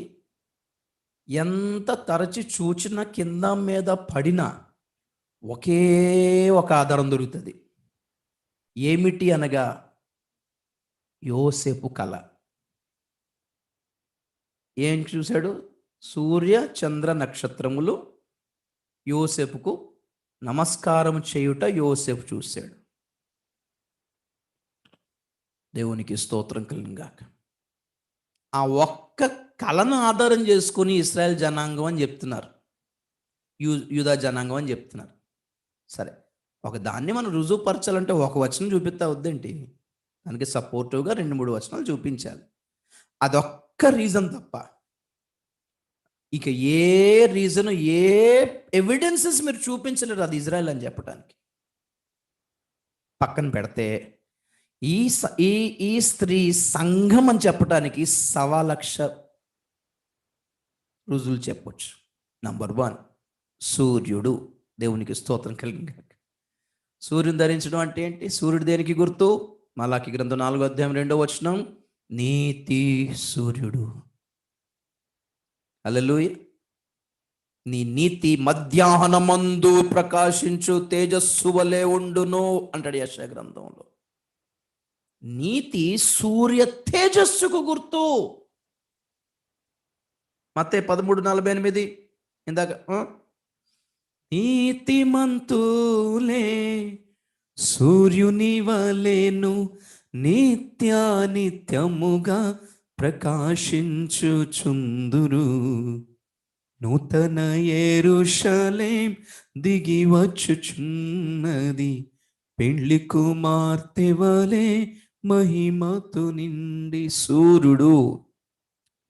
ఎంత తరచి చూచిన కింద మీద పడినా ఒకే ఒక ఆధారం దొరుకుతుంది. ఏమిటి అనగా యోసేపు కళ. ఏం చూశాడు? సూర్య చంద్ర నక్షత్రములు యోసేపుకు నమస్కారం చేయుట యోసేపు చూశాడు. దేవునికి స్తోత్రం కలిగాక. ఆ ఒక్క కళను ఆధారం చేసుకుని ఇశ్రాయేల్ జనాంగం అని చెప్తున్నారు, యూదా జనాంగం అని చెప్తున్నారు. సరే, ఒక దాన్ని మనం రుజువుపరచాలంటే ఒక వచనం చూపిస్తా వద్దేంటి? దానికి సపోర్టివ్గా 2-3 వచనాలు చూపించాలి. అదొక్క రీజన్ తప్ప ఇక ఏ రీజన్, ఏ ఎవిడెన్సెస్ మీరు చూపించలేరు అది ఇజ్రాయెల్ అని చెప్పడానికి. పక్కన పెడితే ఈ ఈ స్త్రీ సంఘం అని చెప్పడానికి 1,00,000 రుజువులు చెప్పొచ్చు. నంబర్ 1, సూర్యుడు. దేవునికి స్తోత్రం కలిగింది. సూర్యుని ధరించడం అంటే ఏంటి? సూర్యుడు దేనికి గుర్తు? మలాకి గ్రంథం 4వ అధ్యాయం 2వ వచనం, నీతి సూర్యుడు. హల్లెలూయా. నీ నీతి మధ్యాహ్నమందు ప్రకాశించు తేజస్సు వలె ఉండును అంటాడు యెషయా గ్రంథంలో. నీతి సూర్య తేజస్సుకు గుర్తు. మత్తయి 13:48 ఇందాక నీతిమంతులే సూర్యుని వలెను నిత్యానిత్యముగా ప్రకాశించుచుందురు, నూతన యెరూషలేం దిగి వచ్చుచున్నది, పెళ్లి కుమార్తె వలె మహిమతో నిండి. సూర్యుడు,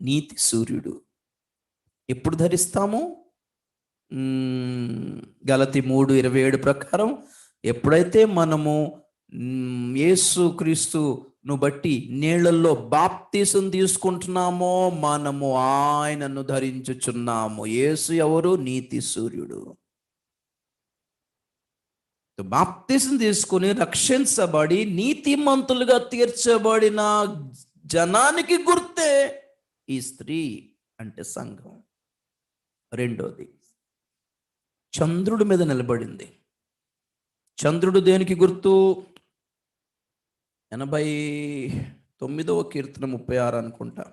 నీతి సూర్యుడు ఎప్పుడు ధరిస్తాము? గలతీ 3:27 ప్రకారం ఎప్పుడైతే మనము యేసు క్రీస్తును బట్టి నీళ్ళల్లో బాప్తీసం తీసుకుంటున్నామో మనము ఆయనను ధరించుచున్నాము. యేసు ఎవరు? నీతి సూర్యుడు. బాప్తీసం తీసుకుని రక్షించబడి నీతిమంతులుగా తీర్చబడిన జనానికి గుర్తే ఈ స్త్రీ అంటే సంఘం. రెండోది, చంద్రుడి మీద నిలబడింది. చంద్రుడు దేనికి గుర్తు? 89వ కీర్తన 36 అనుకుంటా.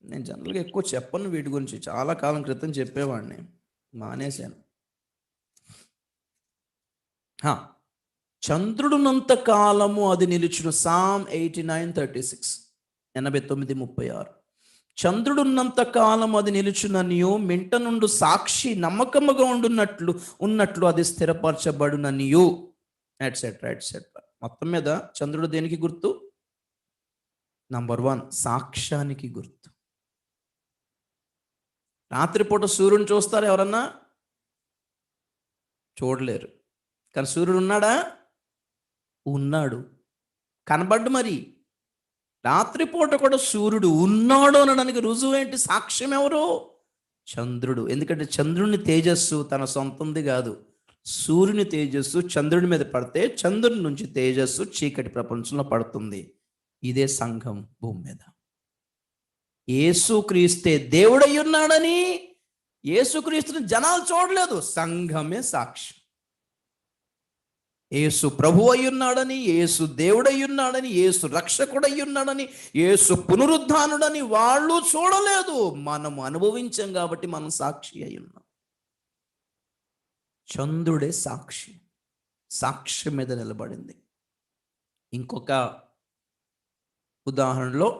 నేను జనరల్గా ఎక్కువ చెప్పను వీటి గురించి, చాలా కాలం క్రితం చెప్పేవాడిని, మానేశాను. చంద్రుడునంత కాలము అది నిలుచును. సామ్ 89:36, 89:36. చంద్రుడున్నంత కాలం అది నిలుచుననియు, మింట నుండి సాక్షి నమ్మకముగా ఉన్నట్లు అది స్థిరపరచబడుననియు, ఎట్సెట్రా ఎట్సెట్రా. మొత్తం మీద చంద్రుడు దేనికి గుర్తు? నంబర్ 1, సాక్ష్యానికి గుర్తు. రాత్రిపూట సూర్యుని చూస్తారు ఎవరన్నా? చూడలేరు. కానీ సూర్యుడు ఉన్నాడా? ఉన్నాడు, కనబడ్డు. మరి రాత్రిపూట కూడా సూర్యుడు ఉన్నాడు అనడానికి రుజువు ఏంటి? సాక్ష్యం ఎవరు? చంద్రుడు. ఎందుకంటే చంద్రుని తేజస్సు తన సొంతంది కాదు. సూర్యుని తేజస్సు చంద్రుడి మీద పడితే చంద్రుని నుంచి తేజస్సు చీకటి ప్రపంచంలో పడుతుంది. ఇదే సంఘం భూమి మీద. యేసుక్రీస్తే దేవుడై ఉన్నాడని యేసుక్రీస్తుని జనాలు చూడలేదు, సంఘమే సాక్ష్యం. యేసు ప్రభు అయ్యున్నాడని, యేసు దేవుడయ్యున్నాడని, యేసు రక్షకుడయ్యున్నాడని, యేసు పునరుద్ధానుడని వాళ్ళు చూడలేదు. మనము అనుభవించాం కాబట్టి మనం సాక్షి అయి ఉన్నాం. చంద్రుడే సాక్షి, సాక్ష్యం మీద నిలబడింది. ఇంకొక ఉదాహరణలో,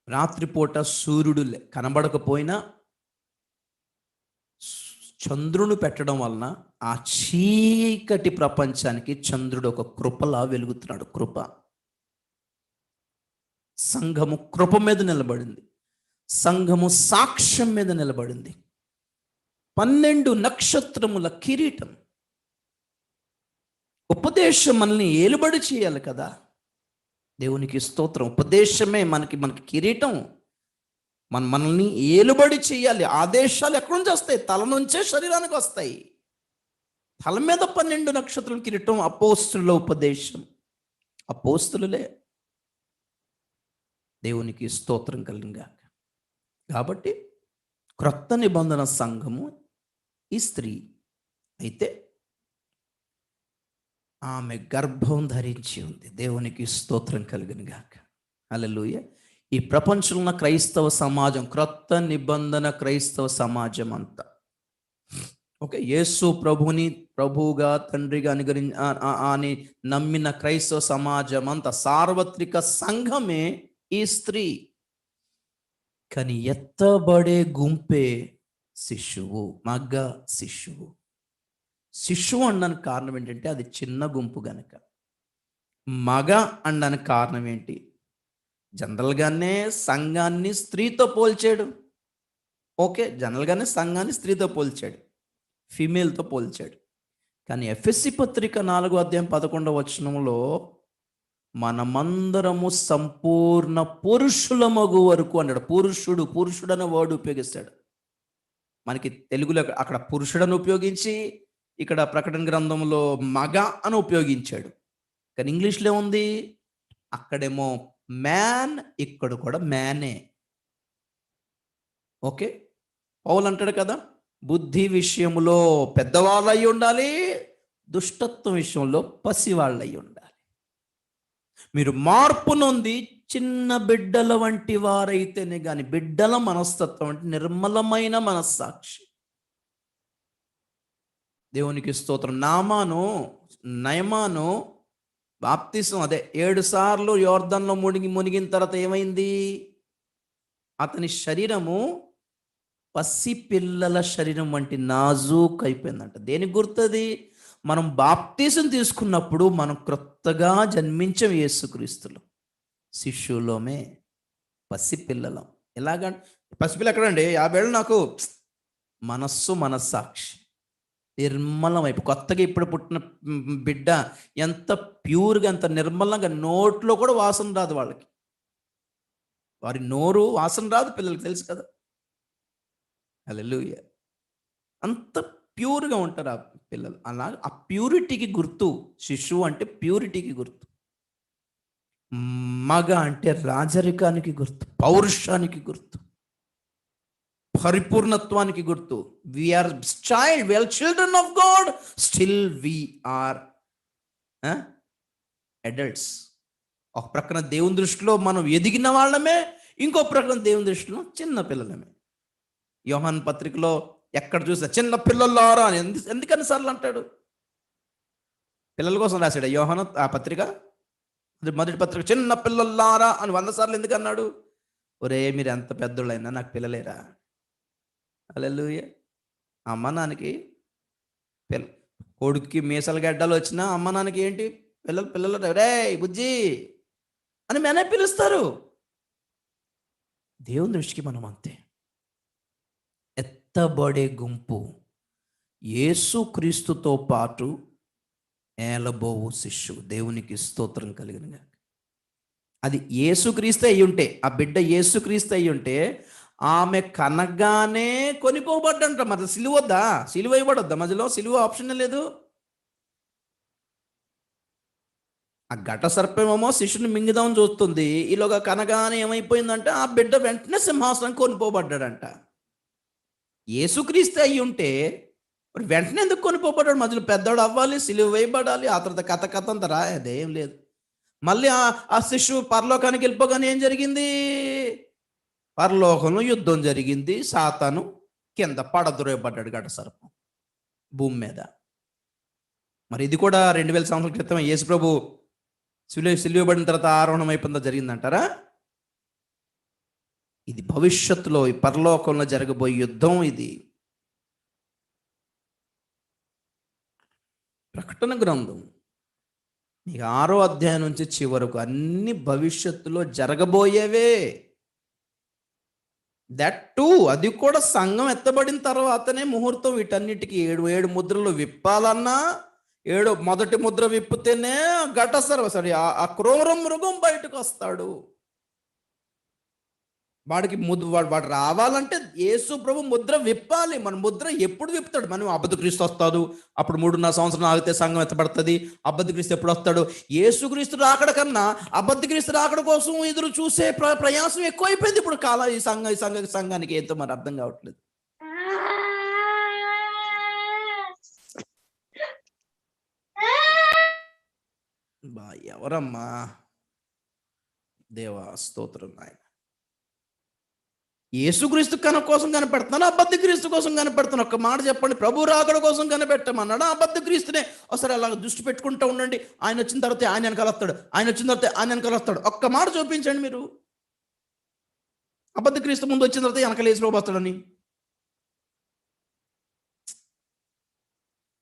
రాత్రిపూట సూర్యుడు కనబడకపోయినా చంద్రుని పెట్టడం వలన ఆ చీకటి ప్రపంచానికి చంద్రుడు ఒక కృపలా వెలుగుతున్నాడు. కృప. సంఘము కృప మీద నిలబడింది, సంఘము సాక్ష్యం మీద నిలబడింది. 12 నక్షత్రముల కిరీటం. ఉపదేశం మనల్ని ఏలుబడి చేయాలి కదా. దేవునికి స్తోత్రం. ఉపదేశమే మనకి కిరీటం. మనల్ని ఏలుబడి చేయాలి. ఆదేశాలు ఎక్కడి నుంచి వస్తాయి? తల నుంచే శరీరానికి వస్తాయి. తల మీద 12 నక్షత్రాల కిరీటం. అపోస్తుల ఉపదేశం. అపోస్తులులే. దేవునికి స్తోత్రం కలిగాక. కాబట్టి క్రొత్త నిబంధన సంఘము ఈ స్త్రీ అయితే ఆమె గర్భం ధరించి ఉంది. దేవునికి స్తోత్రం కలిగిన గాక. హల్లెలూయా. ఈ ప్రపంచంలో ఉన్న క్రైస్తవ సమాజం, క్రొత్త నిబంధన క్రైస్తవ సమాజం అంతా ఓకే, యేసు ప్రభుని ప్రభువుగా తండ్రిగా అని నమ్మిన క్రైస్తవ సమాజం అంతా, సార్వత్రిక సంఘమే ఈ స్త్రీ. కానీ ఎత్తబడే గుంపే శిశువు, మగ శిశువు. శిశువు అనడానికి కారణం ఏంటంటే అది చిన్న గుంపు గనక. మగ అనడానికి కారణం ఏంటి? జనరల్గానే సంఘాన్ని స్త్రీతో పోల్చాడు. ఓకే, జనరల్గానే సంఘాన్ని స్త్రీతో పోల్చాడు, ఫీమేల్తో పోల్చాడు. కానీ ఎఫెసీ పత్రిక 4:11 మనమందరము సంపూర్ణ పురుషులమగు వరకు అన్నాడు. పురుషుడు అనే వర్డ్ ఉపయోగిస్తాడు. మనకి తెలుగులో అక్కడ పురుషుడని ఉపయోగించి, ఇక్కడ ప్రకటన గ్రంథంలో మగ అని ఉపయోగించాడు. కానీ ఇంగ్లీష్లో ఏముంది? అక్కడేమో మ్యాన్, ఇక్కడ కూడా మ్యానే. ఓకే, పౌలు అంటాడు కదా, బుద్ధి విషయంలో పెద్దవాళ్ళు అయి ఉండాలి, దుష్టత్వం విషయంలో పసివాళ్ళు అయి ఉండాలి. మీరు మార్పు నొంది చిన్న బిడ్డల వంటి వారైతేనే కానీ, బిడ్డల మనస్తత్వం అంటే నిర్మలమైన మనస్సాక్షి. దేవునికి స్తోత్రం. నయమాను బాప్తిసం 7 సార్లు యోర్దాన్లో మునిగిన తర్వాత ఏమైంది? అతని శరీరము పసిపిల్లల శరీరం వంటి నాజూక్ అయిపోయిందంట. దేనికి గుర్తుంది? మనం బాప్తిసం తీసుకున్నప్పుడు మనం క్రొత్తగా జన్మించం యేసుక్రీస్తులో. శిష్యులోమే పసిపిల్లలం. ఎలాగ పసిపిల్ల ఎక్కడండి? 50 ఏళ్ళు నాకు మనస్సాక్షి నిర్మలం అయిపో. కొత్తగా ఇప్పుడు పుట్టిన బిడ్డ ఎంత ప్యూర్గా, ఎంత నిర్మలంగా, నోట్లో కూడా వాసన రాదు వాళ్ళకి. వారి నోరు వాసన రాదు, పిల్లలకి తెలుసు కదా. హల్లెలూయా. అంత ప్యూర్గా ఉంటారు ఆ పిల్లలు. అలా ఆ ప్యూరిటీకి గుర్తు శిశువు అంటే ప్యూరిటీకి గుర్తు. మగ అంటే రాజరికానికి గుర్తు, పౌరుషానికి గుర్తు, పరిపూర్ణత్వానికి గుర్తు. We are children of God, still we are adults. ఒక ప్రక్కన దేవుని దృష్టిలో మనం ఎదిగిన వాళ్ళమే, ఇంకో ప్రక్కన దేవుని దృష్టిలో చిన్న పిల్లలమే. యోహాను పత్రికలో ఎక్కడ చూసా చిన్న పిల్లలారా అని ఎందుకని సార్లు అంటాడు? పిల్లల కోసం రాశాడు యోహాను ఆ పత్రిక, మొదటి పత్రిక. చిన్న పిల్లలారా అని 100 సార్లు ఎందుకు అన్నాడు? ఒరే, మీరు ఎంత పెద్దోళ్ళైనా నాకు పిల్లలేరా? హల్లెలూయా. అమ్మ నాన్నకి కొడుక్కి మీసాల గడ్డలు వచ్చినా అమ్మ నాన్నకి ఏంటి? పిల్లలు రే బుజ్జి అని మేనే పిలుస్తారు. దేవుని దృష్టికి మనం అంతే. ఎత్తబడే గుంపు యేసుక్రీస్తుతో పాటు ఏలబోవు శిష్యువు. దేవునికి స్తోత్రం కలిగిన. అది యేసుక్రీస్తు అయి ఉంటే, ఆ బిడ్డ యేసుక్రీస్తు అయి ఉంటే ఆమె కనగానే కొనిపోబడ్డంట. మరి సిలువ వద్దా? సిలువ ఇవ్వబడొద్దా? మధ్యలో సిలువ ఆప్షన్ లేదు. ఆ ఘట సర్పమేమో శిష్యుని మింగిదామని చూస్తుంది. ఈలోగా కనగానే ఏమైపోయిందంటే ఆ బిడ్డ వెంటనే సింహాసనం కొనిపోబడ్డాడంట. యేసుక్రీస్తు అయి ఉంటే మరి వెంటనే ఎందుకు కొనిపోబడ్డాడు? మధ్యలో పెద్దవాడు అవ్వాలి, సిలువ వేయబడాలి, ఆ తర్వాత కథ అంతా అదేం లేదు. మళ్ళీ ఆ శిష్యువు పరలోకానికి వెళ్ళిపోగానే ఏం జరిగింది? పరలోకంలో యుద్ధం జరిగింది. సాతాను కింద పడద్రోయబడ్డాడు ఘట సర్పం భూమి మీద. మరి ఇది కూడా 2000 సంవత్సరాల క్రితం యేసు ప్రభు సిలువబడిన తర్వాత ఆరోహణం అయిపోయిందో జరిగిందంటారా? ఇది భవిష్యత్తులో ఈ పరలోకంలో జరగబోయే యుద్ధం. ఇది ప్రకటన గ్రంథం మీకు 6వ అధ్యాయం నుంచి చివరకు అన్ని భవిష్యత్తులో జరగబోయేవే. దట్ టూ, అది కూడా సంఘం ఎత్తబడిన తర్వాతనే ముహూర్తం. వీటన్నిటికీ 7 ముద్రలు విప్పాలన్నా, మొదటి ముద్ర విప్పితేనే ఆ క్రూర మృగం బయటకు వస్తాడు. వాడు రావాలంటే యేసు ప్రభు ముద్ర విప్పాలి. మన ముద్ర ఎప్పుడు విప్పుతాడు? మనం అబద్ధ క్రీస్తు వస్తాడు, అప్పుడు 3.5 సంవత్సరం ఆగితే సంఘం ఎత్తబడుతుంది. అబద్ధ క్రీస్తు ఎప్పుడు వస్తాడు? యేసు క్రీస్తు రాకడ కన్నా అబద్ధ క్రీస్తు రాకడ కోసం ఎదురు చూసే ప్రయాసం ఎక్కువైపోయింది ఇప్పుడు ఈ సంఘానికి. ఏంటో మరి అర్థం కావట్లేదు. ఎవరమ్మా? దేవా స్తోత్రం నాయన. యేసుక్రీస్తు కోసం కనిపెడుతున్నాను, అబద్ధ క్రీస్తు కోసం కనిపెడుతున్నాను? ఒక్క మాట చెప్పండి. ప్రభు రాకడ కోసం కనిపెట్టమన్నాడు, అబద్ధ క్రీస్తునే ఒకసారి అలాగ దృష్టి పెట్టుకుంటూ ఉండండి. ఆయన వచ్చిన తర్వాత ఆయన వెనకాల వస్తాడు, ఆయన వచ్చిన తర్వాత ఆయన వెనకాల వస్తాడు. ఒక్క మాట చూపించండి మీరు. అబద్ధ క్రీస్తు ముందు వచ్చిన తర్వాత వెనకాల యేసు ప్రభు వస్తాడని.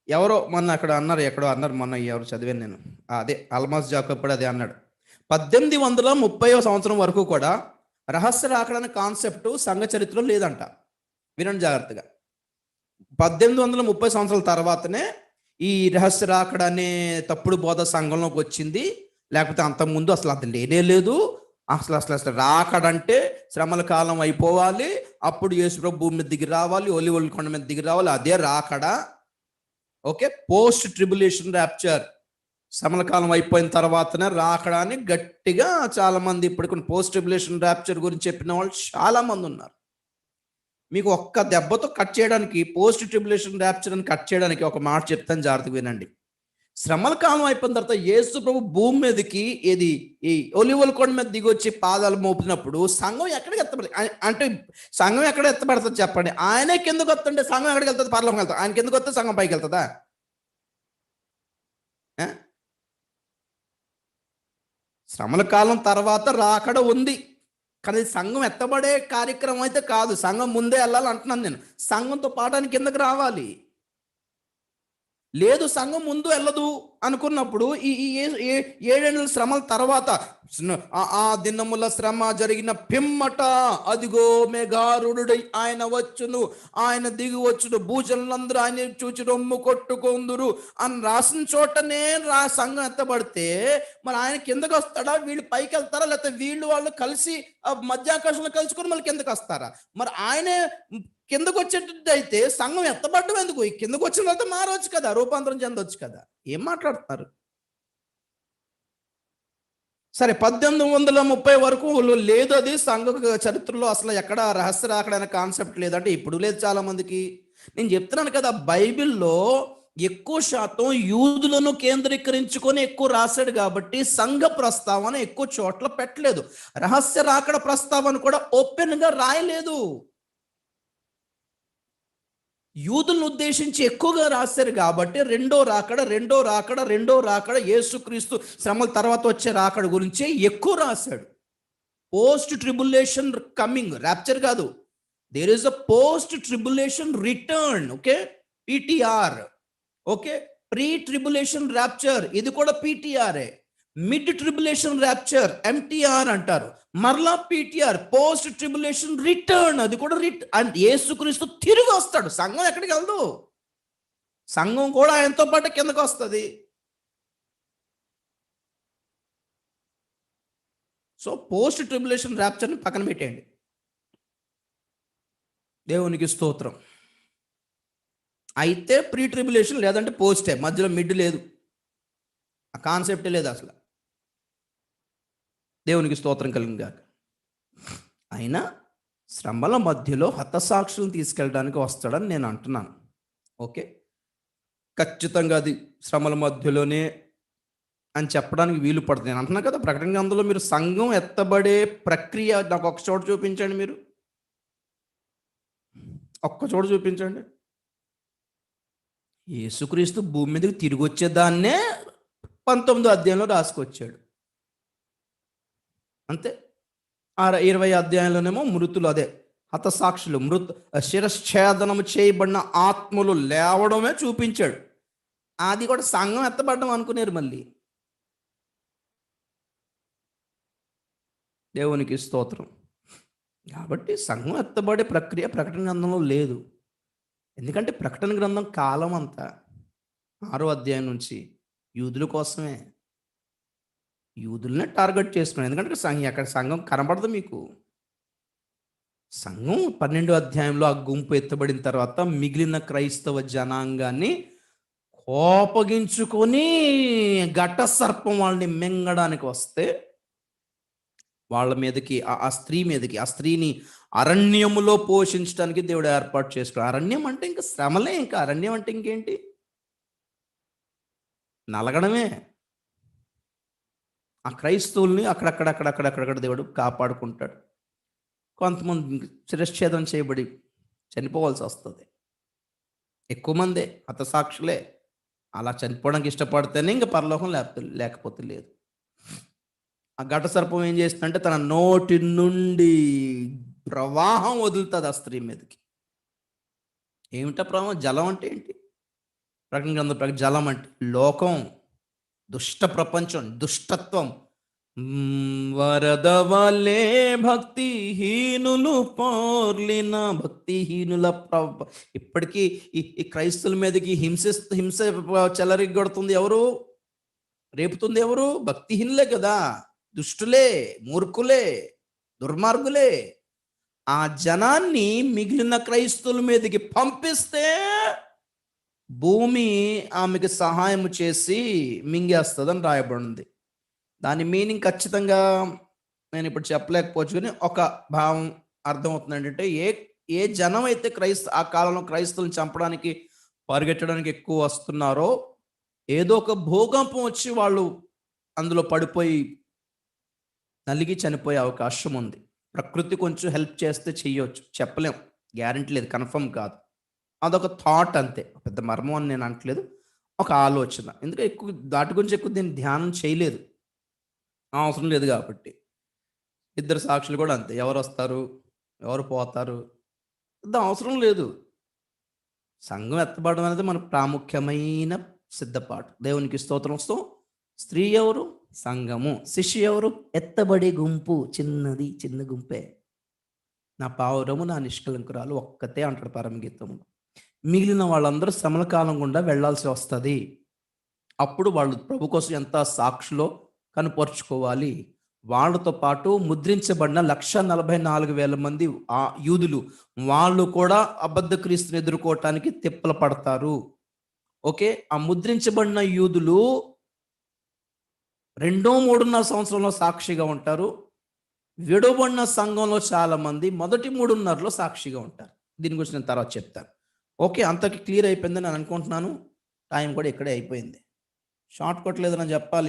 ఎవరో మొన్న అక్కడ అన్నారు, ఎక్కడో అన్నారు, మొన్న ఎవరు చదివాను నేను, అదే అల్మాస్ జాకబ్ అదే అన్నాడు. 1830వ సంవత్సరం వరకు కూడా రహస్య రాకడ అనే కాన్సెప్ట్ సంఘ చరిత్రలో లేదంట. వినండి జాగ్రత్తగా. 1830 సంవత్సరాల తర్వాతనే ఈ రహస్య రాకడ అనే తప్పుడు బోధ సంఘంలోకి వచ్చింది. లేకపోతే అంతకుముందు అసలు అది లేనే లేదు. అసలు రాకడంటే శ్రమల కాలం అయిపోవాలి, అప్పుడు యేసుప్రభు భూమి మీద దిగి రావాలి, ఒలివల కొండ మీద దిగి రావాలి, అదే రాకడ. ఓకే, పోస్ట్ ట్రిబులేషన్ ర్యాప్చర్, శ్రమల కాలం అయిపోయిన తర్వాతనే రాకడాన్ని గట్టిగా చాలా మంది ఇప్పటికి పోస్ట్ ట్రిబులేషన్ ర్యాప్చర్ గురించి చెప్పిన వాళ్ళు చాలా మంది ఉన్నారు. మీకు ఒక్క దెబ్బతో కట్ చేయడానికి, పోస్ట్ ట్రిబులేషన్ ర్యాప్చర్ అని కట్ చేయడానికి ఒక మాట చెప్తాను, జాగ్రత్తగా వినండి. శ్రమల కాలం అయిపోయిన తర్వాత యేసు ప్రభు భూమి మీదకి ఈ ఒలివల కొండ మీద దిగి వచ్చి పాదాలు మోపినప్పుడు సంఘం ఎక్కడికి ఎత్తబడి, అంటే సంఘం ఎక్కడ ఎత్తబడుతుంది చెప్పండి? ఆయనే కిందకు వస్తుంటే సంఘం ఎక్కడికి వెళ్తుంది? పరలోకం వెళ్తుంది. ఆయన కిందకు వస్తే సంఘం పైకి వెళ్తుందా? శ్రమల కాలం తర్వాత రాకడ ఉంది, కానీ సంఘం ఎత్తబడే కార్యక్రమం అయితే కాదు. సంఘం ముందే వెళ్ళాలి అంటున్నాను నేను. సంఘంతో పాఠానికి కిందకు రావాలి. లేదు సంఘం ముందు వెళ్ళదు అనుకున్నప్పుడు ఈ 7 శ్రమల తర్వాత ఆ దినముల శ్రమ జరిగిన పిమ్మట అదిగో మేఘారుడై ఆయన వచ్చును, ఆయన దిగి వచ్చును, భూజనులందరూ ఆయన చూచి రొమ్ము కొట్టుకొందురు అని రాసిన చోటనే సంఘం ఎత్తబడితే మరి ఆయన కిందకు వస్తాడా? వీళ్ళు పైకి వెళ్తారా? లేకపోతే వాళ్ళు కలిసి మధ్యాకాశంలో కలుసుకొని మళ్ళీ కిందకు వస్తారా? మరి ఆయనే కిందకు వచ్చేటట్టు అయితే సంఘం ఎత్తబడ్డం ఎందుకు? కిందకు వచ్చిన తర్వాత మారవచ్చు కదా, రూపాంతరం చెందొచ్చు కదా. ఏం మాట్లాడుతున్నారు? సరే, 1830 వరకు లేదు, అది సంఘ చరిత్రలో అసలు ఎక్కడ రహస్య రాకడ అనే కాన్సెప్ట్ లేదంటే ఇప్పుడు లేదు చాలా మందికి. నేను చెప్తున్నాను కదా, బైబిల్లో ఎక్కువ శాతం యూదులను కేంద్రీకరించుకొని ఎక్కువ రాశాడు కాబట్టి సంఘ ప్రస్తావన ఎక్కువ చోట్ల పెట్టలేదు. రహస్య రాకడ ప్రస్తావన కూడా ఓపెన్ గా రాయలేదు. యూదులను ఉద్దేశించి ఎక్కువగా రాశారు కాబట్టి రెండో రాకడ యేసుక్రీస్తు శ్రమల తర్వాత వచ్చే రాకడ గురించి ఎక్కువ రాశాడు. పోస్ట్ ట్రిబులేషన్ కమింగ్, ర్యాప్చర్ కాదు. There is a post tribulation return. Okay, PTR. Okay, pre tribulation rapture, ఇది కూడా పిటిఆర్ఏ. మిడ్ ట్రిబులేషన్ ర్యాప్చర్ ఎంటిఆర్ అంటారు. మరలా పిటిఆర్, పోస్ట్ ట్రిబులేషన్ రిటర్న్, అది కూడా యేసుక్రీస్తు తిరిగి వస్తాడు. సంఘం ఎక్కడికి వెళ్దు, సంఘం కూడా ఆయనతో పాటు కిందకు వస్తుంది. సో పోస్ట్ ట్రిబులేషన్ ర్యాప్చర్ని పక్కన పెట్టేయండి. దేవునికి స్తోత్రం. అయితే ప్రీ ట్రిబులేషన్ లేదంటే పోస్టే, మధ్యలో మిడ్ లేదు, ఆ కాన్సెప్టే లేదు అసలు. దేవునికి స్తోత్రం కలిగినగాక. అయినా శ్రమల మధ్యలో హతసాక్షులను తీసుకెళ్ళడానికి వస్తాడని నేను అంటున్నాను. ఓకే, ఖచ్చితంగా అది శ్రమల మధ్యలోనే అని చెప్పడానికి వీలు పడుతుంది. నేను అంటున్నాను కదా, ప్రకటన గ్రంథంలో మీరు సంఘం ఎత్తబడే ప్రక్రియ నాకు ఒక చోట చూపించండి. మీరు ఒక్క చోట చూపించండి. యేసుక్రీస్తు భూమి మీదకి తిరిగి వచ్చేదాన్నే 19వ అధ్యాయంలో రాసుకొచ్చాడు అంతే. 20వ అధ్యాయంలోనేమో మృతులు, అదే హతసాక్షులు, శిరశ్ఛేదనము చేయబడిన ఆత్మలు లేవడమే చూపించాడు. అది కూడా సంఘం ఎత్తబడ్డం అనుకునేరు. మళ్ళీ దేవునికి స్తోత్రం. కాబట్టి సంఘం ఎత్తబడే ప్రక్రియ ప్రకటన గ్రంథంలో లేదు. ఎందుకంటే ప్రకటన గ్రంథం కాలం అంతా 6వ అధ్యాయం నుంచి యూదుల కోసమే. యూదులనే టార్గెట్ చేసుకున్నాడు. ఎందుకంటే అక్కడ సంఘం కనబడదు మీకు. సంఘం 12వ అధ్యాయంలో ఆ గుంపు ఎత్తబడిన తర్వాత మిగిలిన క్రైస్తవ జనాంగాన్ని కోపగించుకొని ఘట సర్పం వాళ్ళని మింగడానికి వస్తే వాళ్ళ మీదకి ఆ స్త్రీ మీదకి, ఆ స్త్రీని అరణ్యములో పోషించడానికి దేవుడు ఏర్పాటు చేసుకున్నాడు. అరణ్యం అంటే ఇంకా శ్రమలే. ఇంకా అరణ్యం అంటే ఇంకేంటి? నలగడమే. ఆ క్రైస్తవుల్ని అక్కడక్కడ దేవుడు కాపాడుకుంటాడు. కొంతమంది శిరశ్ఛేదం చేయబడి చనిపోవాల్సి వస్తుంది. ఎక్కువ మందే హతసాక్షులే. అలా చనిపోవడానికి ఇష్టపడితేనే ఇంకా పరలోకం, లేకపోతే లేదు. ఆ ఘట సర్పం ఏం చేస్తుందంటే తన నోటి నుండి ప్రవాహం వదులుతుంది ఆ స్త్రీ మీదకి. ఏమిటా ప్రవాహం? జలం అంటే ఏంటి? ప్రకటన గ్రంథం ప్రకారం జలం అంటే లోకం, దుష్ట ప్రపంచం, దుష్టత్వం. వరద వలే భక్తిహీనులు పోర్లిన భక్తిహీనుల ఇప్పటికీ ఈ క్రైస్తువుల మీదకి హింస చెలరిగొడుతుంది ఎవరు? రేపుతుంది ఎవరు? భక్తిహీనులే కదా, దుష్టులే, మూర్ఖులే, దుర్మార్గులే. ఆ జనాన్ని మిగిలిన క్రైస్తవుల మీదకి పంపిస్తే భూమి ఆమెకి సహాయం చేసి మింగేస్తుందని రాయబడింది. దాని మీనింగ్ ఖచ్చితంగా నేను ఇప్పుడు చెప్పలేకపోవచ్చు, కానీ ఒక భావం అర్థమవుతుంది. ఏంటంటే ఏ జనం అయితే ఆ కాలంలో క్రైస్తవులను చంపడానికి పరిగెట్టడానికి ఎక్కువ వస్తున్నారో ఏదో ఒక భూకంపం వచ్చి వాళ్ళు అందులో పడిపోయి నలిగి చనిపోయే అవకాశం ఉంది. ప్రకృతి కొంచెం హెల్ప్ చేస్తే చెయ్యొచ్చు, చెప్పలేం, గ్యారెంటీ లేదు, కన్ఫర్మ్ కాదు. అదొక థాట్ అంతే, పెద్ద మర్మం అని నేను అనట్లేదు, ఒక ఆలోచన. ఎందుకంటే దాటి గురించి ఎక్కువ దీన్ని ధ్యానం చేయలేదు, అవసరం లేదు కాబట్టి. ఇద్దరు సాక్షులు కూడా అంతే, ఎవరు వస్తారు ఎవరు పోతారు పెద్ద అవసరం లేదు. సంఘం ఎత్తబడడం అనేది మన ప్రాముఖ్యమైన సిద్ధపాటు. దేవునికి స్తోత్రం. స్త్రీ ఎవరు? సంఘము. శిష్యు ఎవరు? ఎత్తబడే గుంపు, చిన్న గుంపే. నా పావురము నా నిష్కలంకురాలు ఒక్కతే అంటాడు పరమగీతము. మిగిలిన వాళ్ళందరూ శ్రమల కాలం గుండా వెళ్లాల్సి వస్తుంది. అప్పుడు వాళ్ళు ప్రభు కోసం ఎంత సాక్షులో కనుపరుచుకోవాలి. వాళ్ళతో పాటు ముద్రించబడిన 1,44,000 మంది ఆ యూదులు, వాళ్ళు కూడా అబద్ధ క్రీస్తుని ఎదుర్కోవటానికి తిప్పలు పడతారు. ఓకే, ఆ ముద్రించబడిన యూదులు 2-3.5 సంవత్సరంలో సాక్షిగా ఉంటారు. విడవబడిన సంఘంలో చాలా మంది మొదటి 3.5లో సాక్షిగా ఉంటారు. దీని గురించి నేను తర్వాత చెప్తాను. ఓకే, అంతకి క్లియర్ అయిపోయిందని నేను అనుకుంటున్నాను. టైం కూడా ఇక్కడే అయిపోయింది. షార్ట్ కట్ లేదని చెప్పాలి.